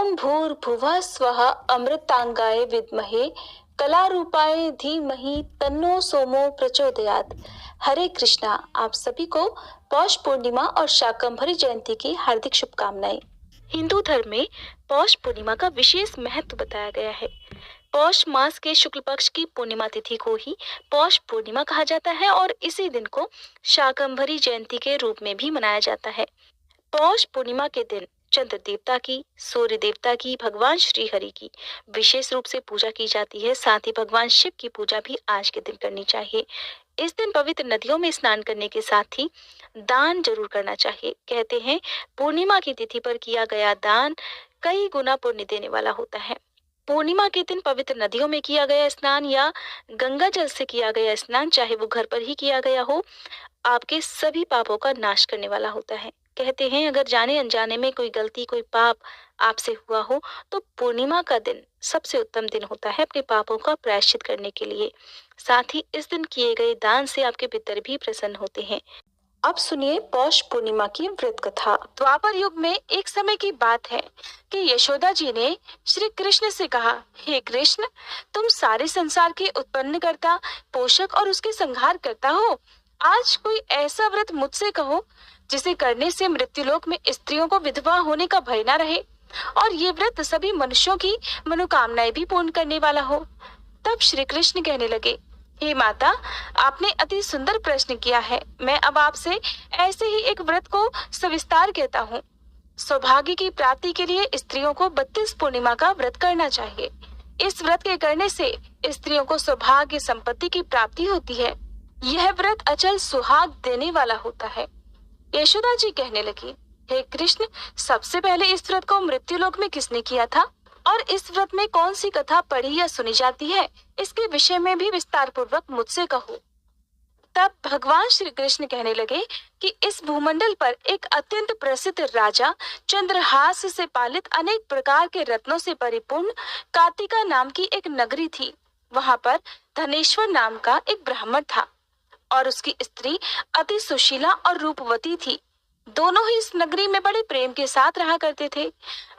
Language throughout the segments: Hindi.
ओम भूर्भुवः स्वः अमृतांगाय विद्महे कलारूपाय धीमहि तन्नो सोमो प्रचोदयात्। हरे कृष्णा। आप सभी को पौष पूर्णिमा और शाकंभरी जयंती की हार्दिक शुभकामनाएं। हिंदू धर्म में पौष पूर्णिमा का विशेष महत्व बताया गया है। पौष मास के शुक्ल पक्ष की पूर्णिमा तिथि को ही पौष पूर्णिमा कहा जाता है और इसी दिन को शाकंभरी जयंती के रूप में भी मनाया जाता है। पौष पूर्णिमा के दिन चंद्र देवता की, सूर्य देवता की, भगवान श्री हरि की विशेष रूप से पूजा की जाती है। साथ ही भगवान शिव की पूजा भी आज के दिन करनी चाहिए। इस दिन पवित्र नदियों में स्नान करने के साथ ही दान जरूर करना चाहिए। कहते हैं पूर्णिमा की तिथि पर किया गया दान कई गुना पुण्य देने वाला होता है। पूर्णिमा के दिन पवित्र नदियों में किया गया स्नान या गंगा जल से किया गया स्नान, चाहे वो घर पर ही किया गया हो, आपके सभी पापों का नाश करने वाला होता है। कहते हैं अगर जाने अनजाने में कोई गलती, कोई पाप आपसे हुआ हो तो पूर्णिमा का दिन सबसे उत्तम दिन होता है अपने पापों का प्रायश्चित करने के लिए। साथ ही इस दिन किए गए दान से आपके पितर भी प्रसन्न होते हैं। अब सुनिए पौष पूर्णिमा की व्रत कथा। द्वापर युग में एक समय की बात है कि यशोदा जी ने श्री कृष्ण से कहा, हे कृष्ण, तुम सारे संसार के उत्पन्न करता, पोषक और उसके संहार करता हो। आज कोई ऐसा व्रत मुझसे कहो जिसे करने से मृत्युलोक में स्त्रियों को विधवा होने का भय न रहे और ये व्रत सभी मनुष्यों की मनोकामनाएं भी पूर्ण करने वाला हो। तब श्री कृष्ण कहने लगे, हे माता, आपने अति सुंदर प्रश्न किया है। मैं अब आपसे ऐसे ही एक व्रत को सविस्तार कहता हूँ। सौभाग्य की प्राप्ति के लिए स्त्रियों को 32 पूर्णिमा का व्रत करना चाहिए। इस व्रत के करने से स्त्रियों को सौभाग्य संपत्ति की प्राप्ति होती है। यह व्रत अचल सुहाग देने वाला होता है। यशोदा जी कहने लगी, हे कृष्ण, सबसे पहले इस व्रत को मृत्युलोक में किसने किया था और इस व्रत में कौन सी कथा पढ़ी या सुनी जाती है, इसके विषय में भी विस्तार पूर्वक मुझसे कहो। तब भगवान श्री कृष्ण कहने लगे कि इस भूमंडल पर एक अत्यंत प्रसिद्ध राजा, चंद्रहास से पालित अनेक प्रकार के रत्नों से परिपूर्ण कार्तिका नाम की एक नगरी थी। वहां पर धनेश्वर नाम का एक ब्राह्मण था और उसकी स्त्री अति सुशीला और रूपवती थी। दोनों ही इस नगरी में बड़े प्रेम के साथ रहा करते थे।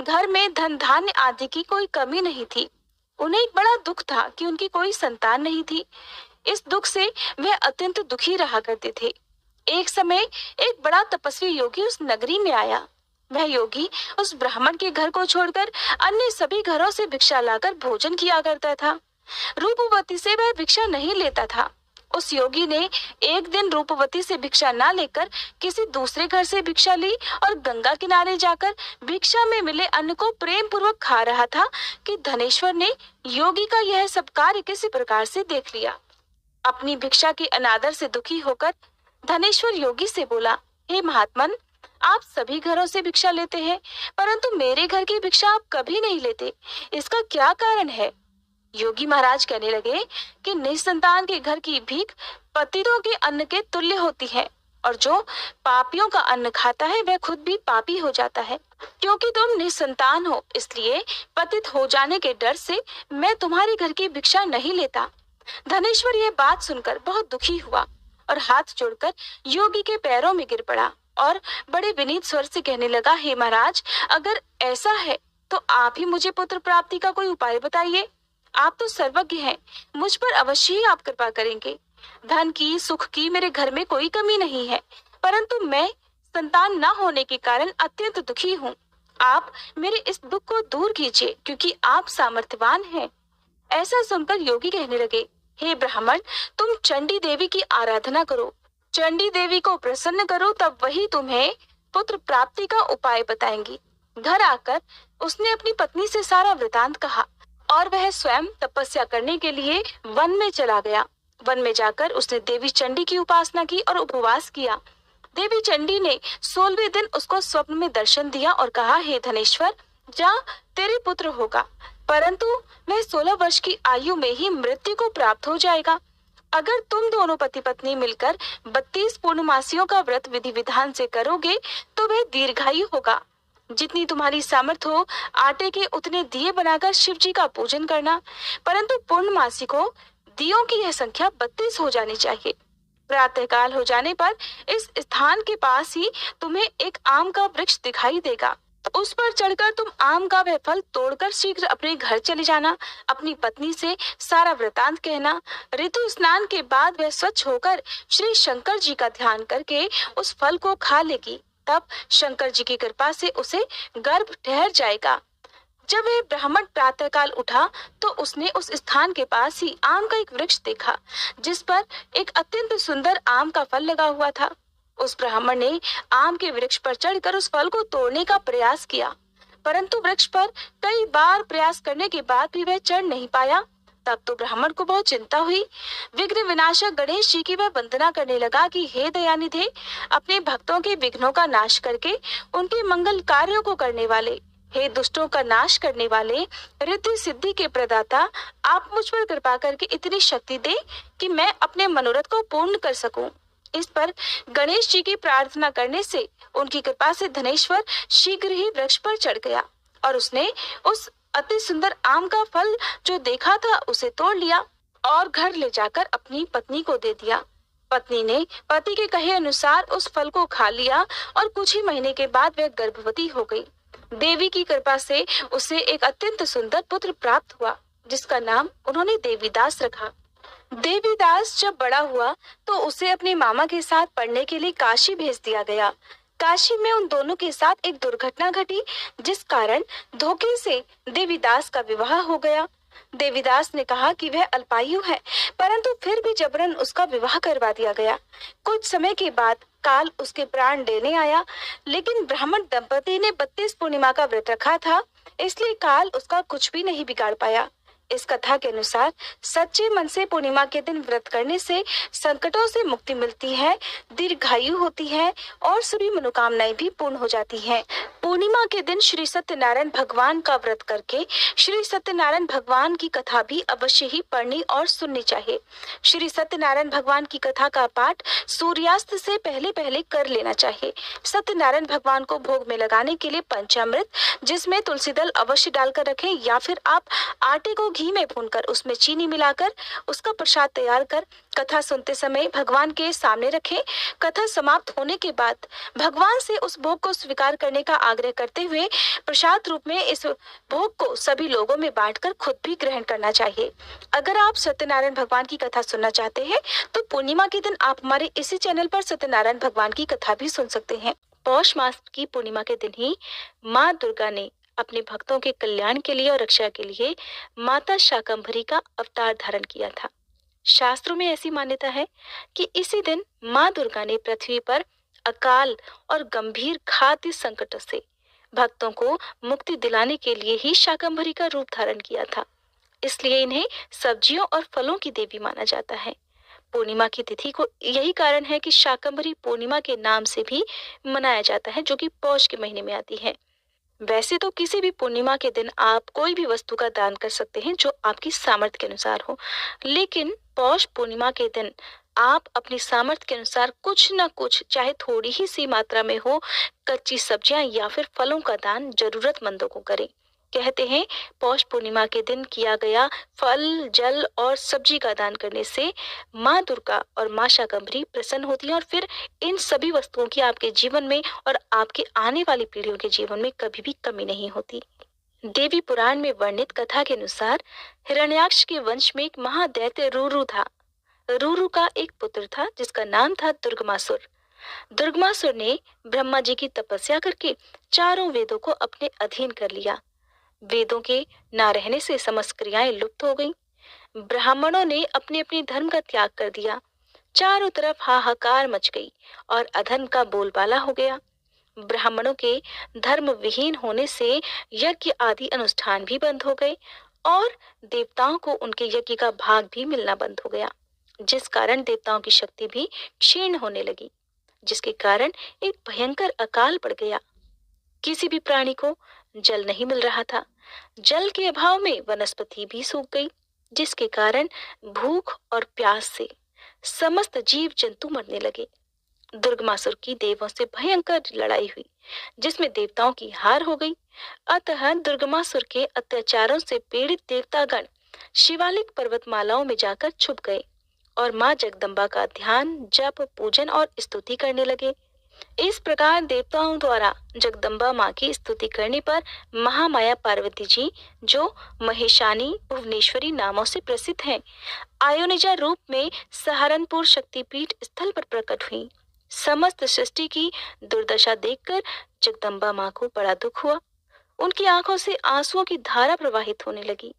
घर में धन धान्य आदि की कोई कमी नहीं थी। उन्हें एक बड़ा दुख था कि उनकी कोई संतान नहीं थी। इस दुख से वे अत्यंत दुखी रहा करते थे। एक समय एक बड़ा तपस्वी योगी उस नगरी में आया। वह योगी उस ब्राह्मण के घर को छोड़कर अन्य सभी घरों से भिक्षा लाकर भोजन किया करता था। रूपवती से वह भिक्षा नहीं लेता था। उस योगी ने एक दिन रूपवती से भिक्षा ना लेकर किसी दूसरे घर से भिक्षा ली और गंगा किनारे जाकर भिक्षा में मिले अन्न को प्रेम पूर्वक खा रहा था कि धनेश्वर ने योगी का यह सब कार्य किसी प्रकार से देख लिया। अपनी भिक्षा के अनादर से दुखी होकर धनेश्वर योगी से बोला, हे महात्मन, आप सभी घरों से भिक्षा लेते हैं परंतु मेरे घर की भिक्षा आप कभी नहीं लेते, इसका क्या कारण है? योगी महाराज कहने लगे कि निसंतान के घर की भीख पतितों के अन्न के तुल्य होती है और जो पापियों का अन्न खाता है वह खुद भी पापी हो जाता है। क्योंकि तुम निसंतान हो इसलिए पतित हो जाने के डर से मैं तुम्हारे घर की भिक्षा नहीं लेता। धनेश्वर यह बात सुनकर बहुत दुखी हुआ और हाथ जोड़कर योगी के पैरों में गिर पड़ा और बड़े विनीत स्वर से कहने लगा, हे महाराज, अगर ऐसा है तो आप ही मुझे पुत्र प्राप्ति का कोई उपाय बताइए। आप तो सर्वज्ञ हैं, मुझ पर अवश्य ही आप कृपा करेंगे। धन की, सुख की मेरे घर में कोई कमी नहीं है, परंतु मैं संतान न होने के कारण अत्यंत दुखी हूँ। आप मेरे इस दुख को दूर कीजिए क्योंकि आप सामर्थ्यवान हैं। ऐसा सुनकर योगी कहने लगे, हे ब्राह्मण, तुम चंडी देवी की आराधना करो, चंडी देवी को प्रसन्न करो, तब वही तुम्हें पुत्र प्राप्ति का उपाय बताएंगी। घर आकर उसने अपनी पत्नी से सारा वृतांत कहा और वह स्वयं तपस्या करने के लिए वन में चला गया। वन में जाकर उसने देवी चंडी की उपासना की और उपवास किया। देवी चंडी ने 16वें दिन उसको स्वप्न में दर्शन दिया और कहा, हे धनेश्वर, जा, तेरे पुत्र होगा, परंतु वह 16 वर्ष की आयु में ही मृत्यु को प्राप्त हो जाएगा। अगर तुम दोनों पति पत्नी मिलकर 32 पूर्णमासियों का व्रत विधि विधान से करोगे तो वह दीर्घायु होगा। जितनी तुम्हारी सामर्थ्य हो आटे के उतने दिए बनाकर शिव जी का पूजन करना, परंतु पूर्णमासी को दियों की यह संख्या 32 हो जानी चाहिए। प्रातःकाल हो जाने पर इस स्थान के पास ही तुम्हें एक आम का वृक्ष दिखाई देगा। उस पर चढ़कर तुम आम का वह फल तोड़कर शीघ्र अपने घर चले जाना। अपनी पत्नी से सारा वृतांत कहना। ऋतु स्नान के बाद वह स्वच्छ होकर श्री शंकर जी का ध्यान करके उस फल को खा लेगी। तब शंकर जी की कृपा से उसे गर्भ ठहर जाएगा। जब वह ब्राह्मण प्रातःकाल उठा तो उसने उस स्थान के पास ही आम का एक वृक्ष देखा, जिस पर एक अत्यंत सुंदर आम का फल लगा हुआ था। उस ब्राह्मण ने आम के वृक्ष पर चढ़कर उस फल को तोड़ने का प्रयास किया, परंतु वृक्ष पर कई बार प्रयास करने के बाद भी वह चढ़ नहीं पाया। तब तो ब्राह्मण को बहुत चिंता हुई। विघ्न विनाशक गणेश जी की वह वंदना करने लगा कि हे दयानिधे, अपने भक्तों के विघ्नों का नाश करके उनके मंगल कार्यों को करने वाले, हे दुष्टों का नाश करने वाले, रिद्धि सिद्धि के प्रदाता, आप मुझ पर कृपा करके इतनी शक्ति दे कि मैं अपने मनोरथ को पूर्ण कर सकूं। इस पर गणेश जी की प्रार्थना करने से उनकी कृपा से धनेश्वर शीघ्र ही वृक्ष पर चढ़ गया और उसने उस अति सुंदर आम का फल जो देखा था उसे तोड़ लिया और घर ले जाकर अपनी पत्नी को दे दिया। पत्नी ने पति के कहे अनुसार उस फल को खा लिया और कुछ ही महीने के बाद वह गर्भवती हो गई। देवी की कृपा से उसे एक अत्यंत सुंदर पुत्र प्राप्त हुआ, जिसका नाम उन्होंने देवीदास रखा। देवीदास जब बड़ा हुआ तो उसे अपने मामा के साथ पढ़ने के लिए काशी भेज दिया गया। काशी में उन दोनों के साथ एक दुर्घटना घटी, जिस कारण धोखे से देवीदास का विवाह हो गया। देवीदास ने कहा कि वह अल्पायु है, परंतु फिर भी जबरन उसका विवाह करवा दिया गया। कुछ समय के बाद काल उसके प्राण लेने आया, लेकिन ब्राह्मण दंपति ने 32 पूर्णिमा का व्रत रखा था, इसलिए काल उसका कुछ भी नहीं बिगाड़ पाया। इस कथा के अनुसार सच्चे मन से पूर्णिमा के दिन व्रत करने से संकटों से मुक्ति मिलती है, दीर्घायु होती है और सभी मनोकामनाएं भी पूर्ण हो जाती हैं। पूर्णिमा के दिन श्री सत्यनारायण भगवान का व्रत करके श्री सत्यनारायण भगवान की कथा भी अवश्य ही पढ़नी और सुननी चाहिए। श्री सत्यनारायण भगवान की कथा का पाठ सूर्यास्त से पहले पहले कर लेना चाहिए। सत्यनारायण भगवान को भोग में लगाने के लिए पंचामृत, जिसमें तुलसी दल अवश्य डालकर रखें, या फिर आप आटे को घी में भूनकर उसमें चीनी मिलाकर उसका प्रसाद तैयार कर कथा सुनते समय भगवान के सामने रखें। कथा समाप्त होने के बाद भगवान से उस भोग को स्वीकार करने का आग्रह करते हुए प्रसाद रूप में इस भोग को सभी लोगों में बांटकर खुद भी ग्रहण करना चाहिए। अगर आप सत्यनारायण भगवान की कथा सुनना चाहते हैं तो पूर्णिमा के दिन आप हमारे इसी चैनल पर सत्यनारायण भगवान की कथा भी सुन सकते हैं। पौष मास की पूर्णिमा के दिन ही माँ दुर्गा ने अपने भक्तों के कल्याण के लिए और रक्षा के लिए माता शाकंभरी का अवतार धारण किया था। शास्त्रों में ऐसी मान्यता है कि इसी दिन माँ दुर्गा ने पृथ्वी पर अकाल और गंभीर खाद्य संकटों से भक्तों को मुक्ति दिलाने के लिए ही शाकंभरी का रूप धारण किया था। इसलिए इन्हें सब्जियों और फलों की देवी माना जाता है। पूर्णिमा की तिथि को यही कारण है कि शाकंभरी पूर्णिमा के नाम से भी मनाया जाता है, जो कि पौष के महीने में आती है। वैसे तो किसी भी पूर्णिमा के दिन आप कोई भी वस्तु का दान कर सकते हैं जो आपकी सामर्थ्य के अनुसार हो, लेकिन पौष पूर्णिमा के दिन आप अपनी सामर्थ्य के अनुसार कुछ न कुछ, चाहे थोड़ी ही सी मात्रा में हो, कच्ची सब्जियां या फिर फलों का दान जरूरतमंदों को करें। कहते हैं पौष पूर्णिमा के दिन किया गया फल, जल और सब्जी का दान करने से माँ दुर्गा और माँ शाकंभरी प्रसन्न होती हैं और फिर इन सभी वस्तुओं की आपके जीवन में और आपके आने वाली पीढ़ियों के जीवन में कभी भी कमी नहीं होती। देवी पुराण में वर्णित कथा के अनुसार हिरण्याक्ष के वंश में एक महादैत्य रूरू था। रूरू का एक पुत्र था जिसका नाम था दुर्गमासुर। दुर्गमासुर ने ब्रह्मा जी की तपस्या करके चारों वेदों को अपने अधीन कर लिया। वेदों के ना रहने से समस्त क्रियाएं लुप्त हो गईं। ब्राह्मणों ने अपने अपने धर्म का त्याग कर दिया। चारों तरफ हाहाकार मच गई और अधर्म का बोलबाला हो गया। ब्राह्मणों के धर्म विहीन होने से यज्ञ आदि अनुष्ठान भी बंद हो गए और देवताओं को उनके यज्ञ का भाग भी मिलना बंद हो गया, जिस कारण देवताओं की शक्ति भी क्षीण होने लगी, जिसके कारण एक भयंकर अकाल पड़ गया। किसी भी प्राणी को जल नहीं मिल रहा था। जल के अभाव में वनस्पति भी सूख गई, जिसके कारण भूख और प्यास से समस्त जीव जंतु मरने लगे। दुर्गमासुर की देवों से भयंकर लड़ाई हुई, जिसमें देवताओं की हार हो गई। अतः दुर्गमासुर के अत्याचारों से पीड़ित देवतागण शिवालिक पर्वतमालाओं में जाकर छुप गए और माँ जगदम्बा का ध्यान, जप, पूजन और स्तुति करने लगे। इस प्रकार देवताओं द्वारा जगदम्बा माँ की स्तुति करने पर महामाया पार्वती जी, जो महेशानी भुवनेश्वरी नामों से प्रसिद्ध हैं, आयोनिजा रूप में सहारनपुर शक्तिपीठ स्थल पर प्रकट हुई। समस्त सृष्टि की दुर्दशा देखकर जगदम्बा माँ को बड़ा दुख हुआ। उनकी आंखों से आंसुओं की धारा प्रवाहित होने लगी।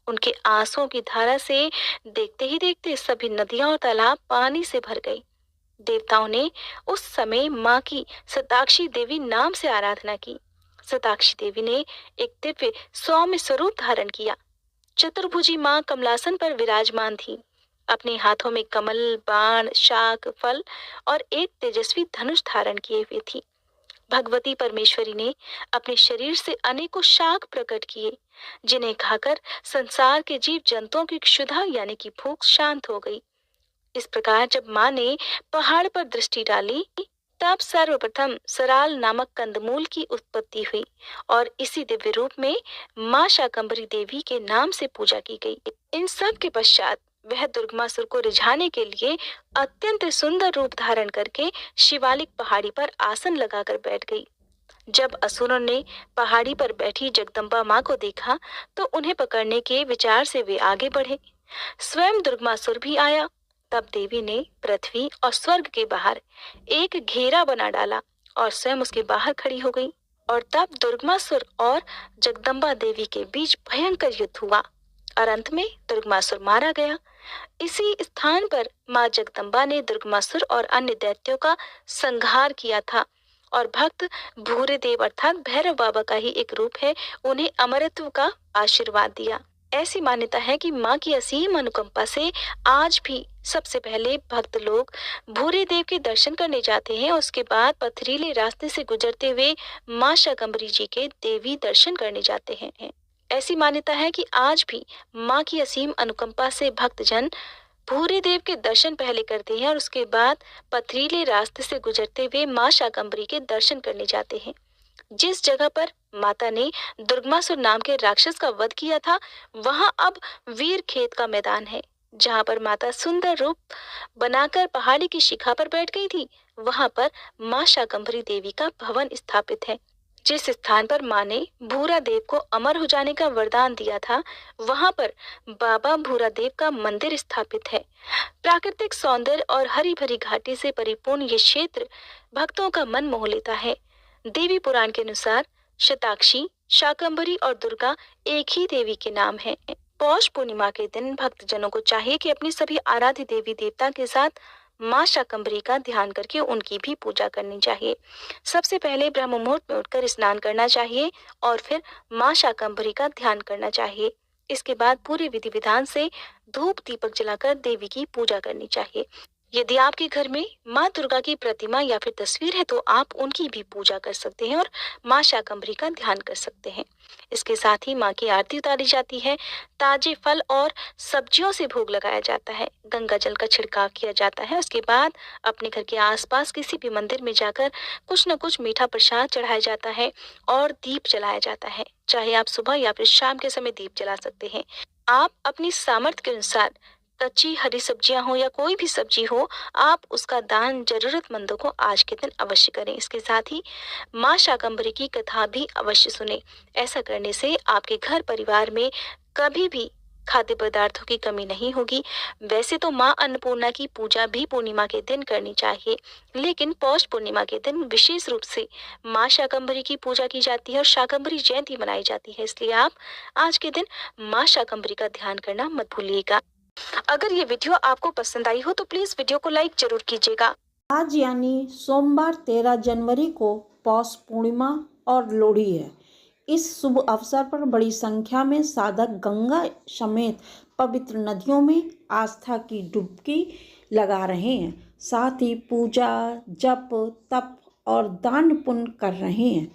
उनके आंसुओं की धारा से देखते ही देखते सभी नदियां और तालाब पानी से भर गए। देवताओं ने उस समय माँ की शताक्षी देवी नाम से आराधना की। शताक्षी देवी ने एक दिव्य सौम्य स्वरूप धारण किया। चतुर्भुजी माँ कमलासन पर विराजमान थी। अपने हाथों में कमल, बाण, शाक, फल और एक तेजस्वी धनुष धारण किए हुए थी। भगवती परमेश्वरी ने अपने शरीर से अनेकों शाक प्रकट किए, जिन्हें खाकर संसार के जीव जंतुओं की क्षुधा यानी कि भूख शांत हो गई। इस प्रकार जब माँ ने पहाड़ पर दृष्टि डाली, तब सर्वप्रथम सराल नामक कंदमूल की उत्पत्ति हुई और इसी दिव्य रूप में माँ शाकंभरी देवी के नाम से पूजा की गई। इन सब के पश्चात वह दुर्गमासुर को रिझाने के लिए अत्यंत सुंदर रूप धारण करके शिवालिक पहाड़ी पर आसन लगाकर बैठ गई। जब असुरों ने पहाड़ी पर बैठी जगदम्बा माँ को देखा तो उन्हें पकड़ने के विचार से वे आगे बढ़े। स्वयं दुर्गमासुर भी आया। तब देवी ने पृथ्वी और स्वर्ग के बाहर एक घेरा बना डाला और स्वयं उसके बाहर खड़ी हो गई। और तब दुर्गमासुर और जगदम्बा देवी के बीच भयंकर युद्ध हुआ और अंत में दुर्गमासुर मारा गया। इसी स्थान पर माँ जगदम्बा ने दुर्गमासुर और अन्य दैत्यों का संहार किया था और भक्त भूरे देव अर्थात भैरव बाबा का ही एक रूप है, उन्हें अमरत्व का आशीर्वाद दिया। ऐसी मान्यता है कि माँ की असीम अनुकंपा से आज भी सबसे पहले भक्त लोग भूरे देव के दर्शन करने जाते हैं। उसके बाद पथरीले रास्ते से गुजरते हुए माँ शाकंभरी जी के देवी दर्शन करने जाते हैं। ऐसी मान्यता है कि आज भी माँ की असीम अनुकंपा से भक्तजन भूरे देव के दर्शन पहले करते हैं और उसके बाद पथरीले रास्ते से गुजरते हुए माँ शाकंभरी के दर्शन करने जाते हैं। जिस जगह पर माता ने दुर्गमासुर नाम के राक्षस का वध किया था, वहां अब वीर खेत का मैदान है, जहां पर माता सुंदर रूप बनाकर पहाड़ी की शिखा पर बैठ गई थी। वहां पर माँ शाकंभरी देवी का भवन स्थापित है। जिस स्थान पर माँ ने भूरा देव को अमर हो जाने का वरदान दिया था, वहां पर बाबा भूरा देव का मंदिर स्थापित है। प्राकृतिक सौंदर्य और हरी भरी घाटी से परिपूर्ण ये क्षेत्र भक्तों का मन मोह लेता है। देवी पुराण के अनुसार शताक्षी, शाकंभरी और दुर्गा एक ही देवी के नाम हैं। पौष पूर्णिमा के दिन भक्तजनों को चाहिए कि अपनी सभी आराध्य देवी देवता के साथ माँ शाकंभरी का ध्यान करके उनकी भी पूजा करनी चाहिए। सबसे पहले ब्रह्म मुहूर्त में उठकर स्नान करना चाहिए और फिर माँ शाकंभरी का ध्यान करना चाहिए। इसके बाद पूरे विधि विधान से धूप दीपक जलाकर देवी की पूजा करनी चाहिए। यदि आपके घर में माँ दुर्गा की प्रतिमा या फिर तस्वीर है तो आप उनकी भी पूजा कर सकते हैं और माँ शाकंभरी का ध्यान कर सकते हैं। इसके साथ ही माँ की आरती उतारी जाती है। ताजे फल और सब्जियों से भोग लगाया जाता है। गंगा जल का छिड़काव किया जाता है। उसके बाद अपने घर के आसपास किसी भी मंदिर में जाकर कुछ न कुछ मीठा प्रसाद चढ़ाया जाता है और दीप जलाया जाता है। चाहे आप सुबह या फिर शाम के समय दीप जला सकते हैं। आप अपनी सामर्थ्य के अनुसार कच्ची हरी सब्जियां हो या कोई भी सब्जी हो, आप उसका दान जरूरतमंदों को आज के दिन अवश्य करें। इसके साथ ही माँ शाकंभरी की कथा भी अवश्य सुने। ऐसा करने से आपके घर परिवार में कभी भी खाद्य पदार्थों की कमी नहीं होगी। वैसे तो माँ अन्नपूर्णा की पूजा भी पूर्णिमा के दिन करनी चाहिए, लेकिन पौष पूर्णिमा के दिन विशेष रूप से माँ शाकंभरी की पूजा की जाती है और शाकंभरी जयंती मनाई जाती है। इसलिए आप आज के दिन माँ शाकंभरी का ध्यान करना मत भूलिएगा। अगर ये वीडियो आपको पसंद आई हो तो प्लीज वीडियो को लाइक जरूर कीजिएगा। आज यानी सोमवार 13 जनवरी को पौष पूर्णिमा और लोहड़ी है। इस शुभ अवसर पर बड़ी संख्या में साधक गंगा समेत पवित्र नदियों में आस्था की डुबकी लगा रहे हैं। साथ ही पूजा, जप, तप और दान पुण्य कर रहे हैं।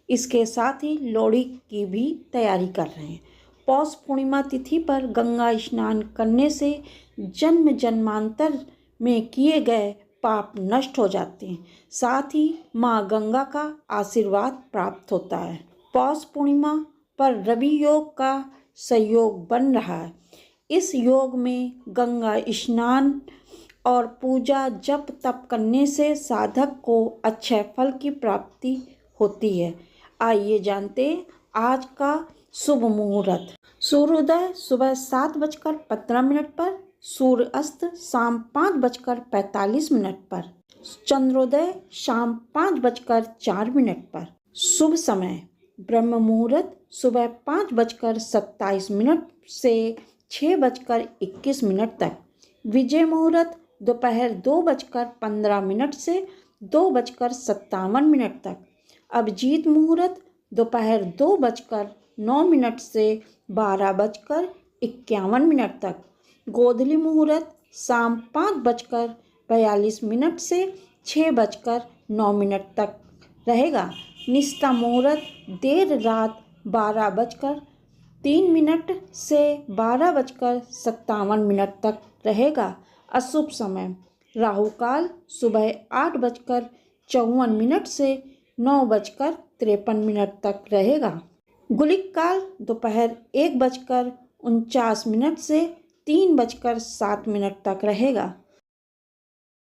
इसके साथ ही लोहड़ी की भी तैयारी कर रहे हैं। पौष पूर्णिमा तिथि पर गंगा स्नान करने से जन्म जन्मांतर में किए गए पाप नष्ट हो जाते हैं। साथ ही माँ गंगा का आशीर्वाद प्राप्त होता है। पौष पूर्णिमा पर रवि योग का संयोग बन रहा है। इस योग में गंगा स्नान और पूजा जप तप करने से साधक को अच्छे फल की प्राप्ति होती है। आइए जानते हैं आज का शुभ मुहूर्त। सूर्योदय सुबह 7:15 पर, सूर्य अस्त शाम 5:45 पर, चंद्रोदय शाम 5:04 पर। शुभ समय ब्रह्म मुहूर्त सुबह 5:27 से 6:21 तक। विजय मुहूर्त दोपहर 2:15 से 2:57 तक। अभिजीत मुहूर्त दोपहर 2:09 से 12:51 तक। गोधूली मुहूर्त शाम 5:42 से 6:09 तक रहेगा। निष्ठा मुहूर्त देर रात 12:03 से 12:57 तक रहेगा। अशुभ समय राहु काल सुबह 8:54 से 9:53 तक रहेगा। गुलिक काल दोपहर 1:49 से 3:07 तक रहेगा।